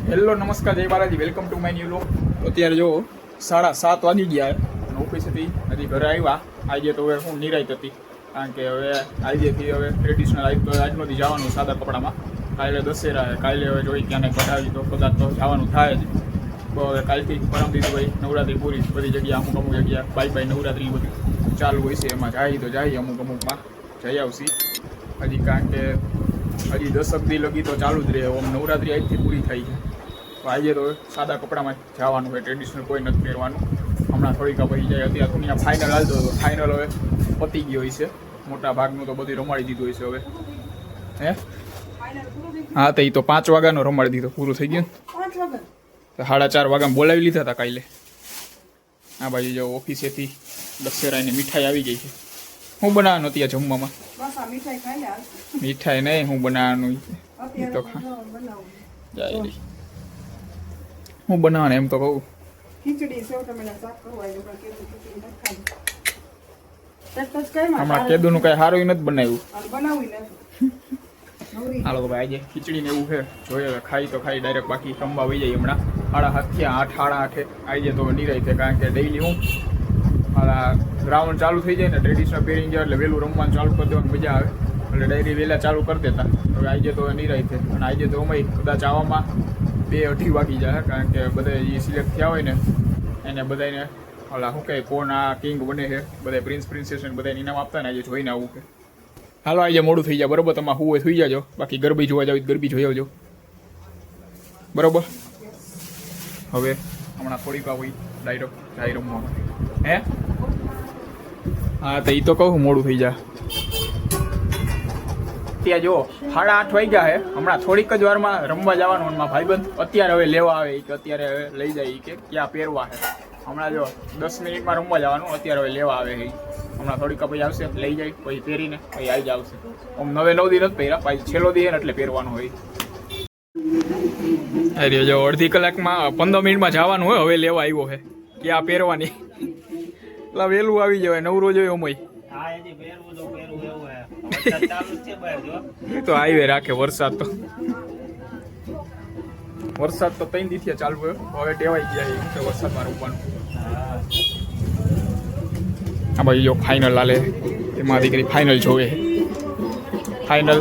Hello નમસ્કાર જય Balaji welcome to my new vlog. અત્યારે જો 7:30 વાગી ગયા અને ઓફિસેથી હજી ઘરે આવ્યા. આજે તો હવે હું નિરાયત હતી કારણ કે હવે આજેથી હવે ટ્રેડિશનલ આજનો દી જવાનું સાદા કપડામાં. કાલે દશેરા કાલે હવે જોઈ ક્યાંને કઢાવી તો કદાચ તો જવાનું થાય જ. તો હવે કાલથી પરમ દિવસ ભાઈ નવરાત્રી પૂરી બધી જગ્યા અમુક જગ્યા બાય નવરાત્રી બધી ચાલુ હોય છે એમાં જાય તો જાય અમુકમાં જઈ આવશી હજી કારણ કે હજી 10 દી લગી તો ચાલુ જ રહે. આમ નવરાત્રી આજથી પૂરી થઈ છે તો આજે તો સાદા કપડામાં જવાનું હોય ટ્રેડિશનલ કોઈ નથી પહેરવાનું. હમણાં થોડીક પછી જાય અત્યારે દુનિયા ફાઇનલ હાલતો હતો ફાઇનલ હવે પતી ગયો હોય છે મોટા ભાગનું તો બધું રમાડી દીધું હોય છે હવે. હે હા તો એ તો 5 વાગ્યાનો રમાડી દીધો પૂરું થઈ ગયું. 4:30 વાગ્યામાં બોલાવી લીધા હતા કાલે. આ બાજુ જો ઓફિસેથી દશેરાની મીઠાઈ આવી ગઈ છે. શું બનાવવાનું ત્યાં જમવામાં? મીઠાઈ નહીં હું બનાવવાનું તો જાય હું બનાવવાનું એમ તો કહું. હમણાં કેદુનું કઈ સારું નથી બનાવ્યું. હાલો ભાઈ આજે ખીચડી ને એવું છે જોઈએ ખાઈ તો ખાઈ ડાયરેક્ટ બાકી રમવા વહી જાય. હમણાં 7:30 8:30 આવી જાય તો નિરાય છે કારણ કે ડેઈલી હું ગ્રાઉન્ડ ચાલુ થઈ જાય ને ટ્રેડિશનલ પહેરી ગયા એટલે વહેલું રમવાનું ચાલુ કરી દેવાની મજા આવે એટલે ડાયરી વહેલા ચાલુ કરી દેતા. હવે આજે તો નિરાય છે અને આજે તો અમે કદાચ આવવામાં 2-2:30 વાગી જાય કારણ કે બધા જે સિલેક્ટ થયા હોય ને એને બધાને ઓલા શું કહે કોણ આ કિંગ બને છે બધા પ્રિન્સ પ્રિન્સેસ ને બધાને ઇનામ આપતા ને આજે જોઈને આવું કે હાલો આજે મોડું થઈ જાય બરોબર. તમારે હું હોય સુઈ જાજો બાકી ગરબી જોવા જાવ ગરબી જોઈ આવજો બરોબર. હવે હમણાં થોડીક વાર હોય ડાયરેક્ટ જાય રમવા હે. હા તો એ તો કહું મોડું થઈ જાય. ત્યાં જો 8:30 વાગ્યા છે હમણાં થોડીક જ વારમાં રમવા જવાનું. એમાં ભાઈબંધ અત્યારે હવે લેવા આવે કે અત્યારે હવે લઈ જાય કે ક્યાં પહેરવા છે. હમણાં જો 10 મિનિટમાં રમવા જવાનું અત્યારે હવે લેવા આવે છે. હમણાં થોડીક પછી આવશે લઈ જાય પછી પહેરીને પછી આવી જ આવશે. આમ 9 દી નથી પહેર્યા પછી છેલ્લો દી ને એટલે પહેરવાનું હોય. અરે જો અડધી કલાકમાં 15 મિનિટમાં જવાનું હોય હવે લેવા આવ્યો છે ક્યાં પહેરવાની એટલે વહેલું આવી જવાય નવરો જોયો અમય તો હાઈવે રાખે. વરસાદ તો 3 દિવસથી ચાલુ હોય હવે ટેવાઈ ગયા વરસાદમાં રોપવાનું. આ ભાઈ જો ફાઇનલ હાલે એમાં દીકરી ફાઇનલ જોવે. ફાઇનલ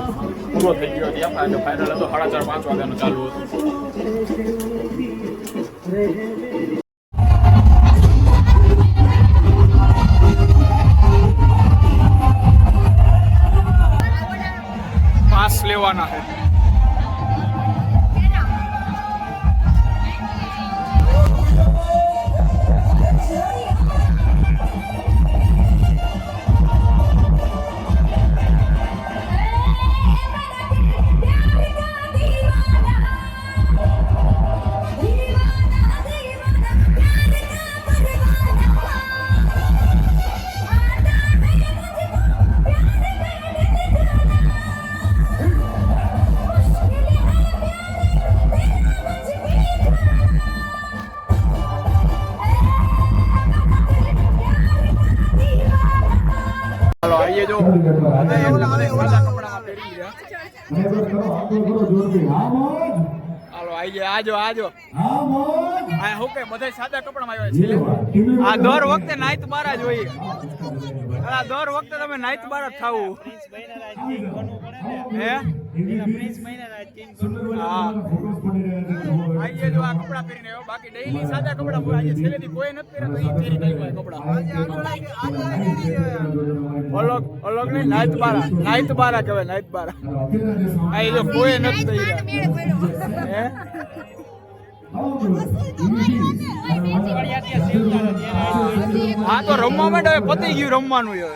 પૂરો થઈ ગયો ત્યાં ફાઇનલ હતો 4:30 5 વાગ્યાનો ચાલુ હતો. પાસ લેવાના છે. જો આજો હું કે બધા સાદા કપડામાં આવ્યા આ દર વખતે નાઈટ બારા જોઈએ. દર વખતે તમે નાઈટ બારા જ થાવું હે. હા આજે જો આ કપડા પહેરીને આવ્યો બાકી ડેઈલી સાદા કપડા આજે છેલ્લેથી કોઈ નથી પહેર્યા તો એ પહેરી ગઈ કપડા અલગ નહીં નાઈટ બારા કહેવાય નાઈટ બારા. આ જો કોઈ નથી પહેર્યા હે. હા તો રમવા માટે હવે પતી ગયું રમવાનું હવે.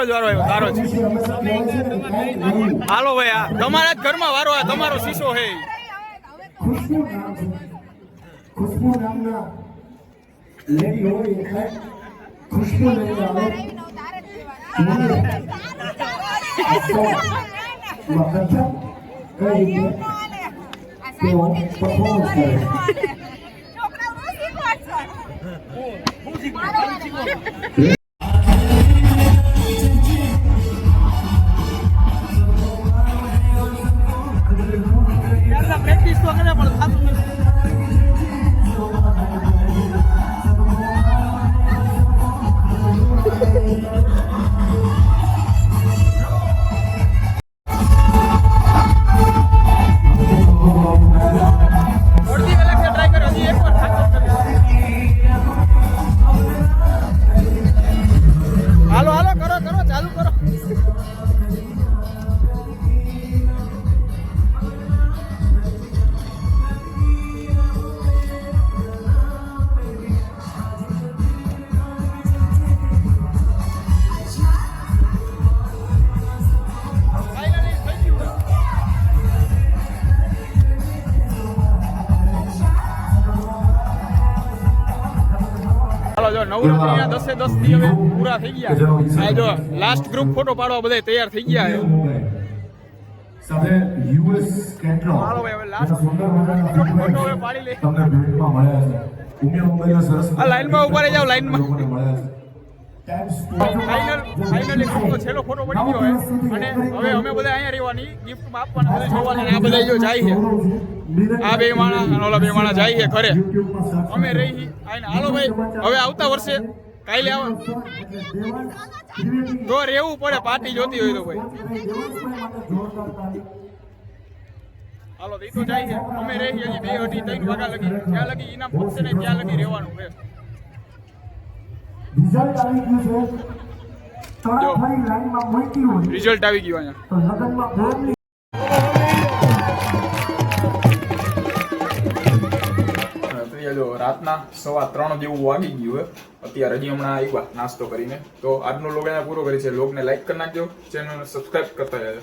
જ વારો આવ્યો તારો જ હાલો ભાઈ આ તમારા જ ઘરમાં વારો આ તમારો શીશો હે ખુશ્બુ નામના લેડી હોય એટલે ખુશ્બુ લઈ આવે પ્રેક્ટિસ તો કરે પણ થતું નથી હાલો હાલો કરો કરો ચાલુ કરો જો નવરાત્રીના 10 દી હવે પૂરા થઈ ગયા આ જો લાસ્ટ ગ્રુપ ફોટો પાડવા બધા તૈયાર થઈ ગયા છે સાથે યુએસ કેન્ટ્રો હાલો ભાઈ હવે લાસ્ટ ગ્રુપ ફોટો હવે પાડી લે તમને ભેટમાં મળ્યા છે ઉમિયા મુંબઈના સરસ આ લાઈનમાં ઉભા રહી જાવ લાઈનમાં મળ્યા છે ફાઇનલી ગ્રુપનો છેલ્લો ફોટો પડી ગયો છે અને હવે અમે બધા અહીંયા રહેવાની ગિફ્ટમાં આપવાના બધા જોવાના આ બધા જો જાય છે આ બે માણા અને ઓલા બે માણા જાય છે ઘરે અમે રહી આઈને હાલો ભાઈ હવે આવતા વર્ષે કાલે આવો તો રહેવું પડે પાર્ટી જોતી હોય તો ભાઈ હાલો એ તો જાય છે અમે રહી હજી 2 અઢી 3 વાગ્યા લગી જ્યાં લગી ઇનામ પહોંચશે ને ત્યાં લગી રહેવાનું છે રિઝલ્ટ આવી ગયું છે તળાફળી લાઈનમાં મૂકી હોય રિઝલ્ટ આવી ગયું અહીંયા તો લગનમાં બોર્ડની જો રાતના 3:15 જેવું વાગી ગયું હે અત્યારે હજી હમણાં આવ્યા નાસ્તો કરીને તો આજનો લોગ અહીંયા પૂરો કરી છે લોગને લાઈક કરી નાખજો ચેનલને સબસ્ક્રાઇબ કરતા રહેજો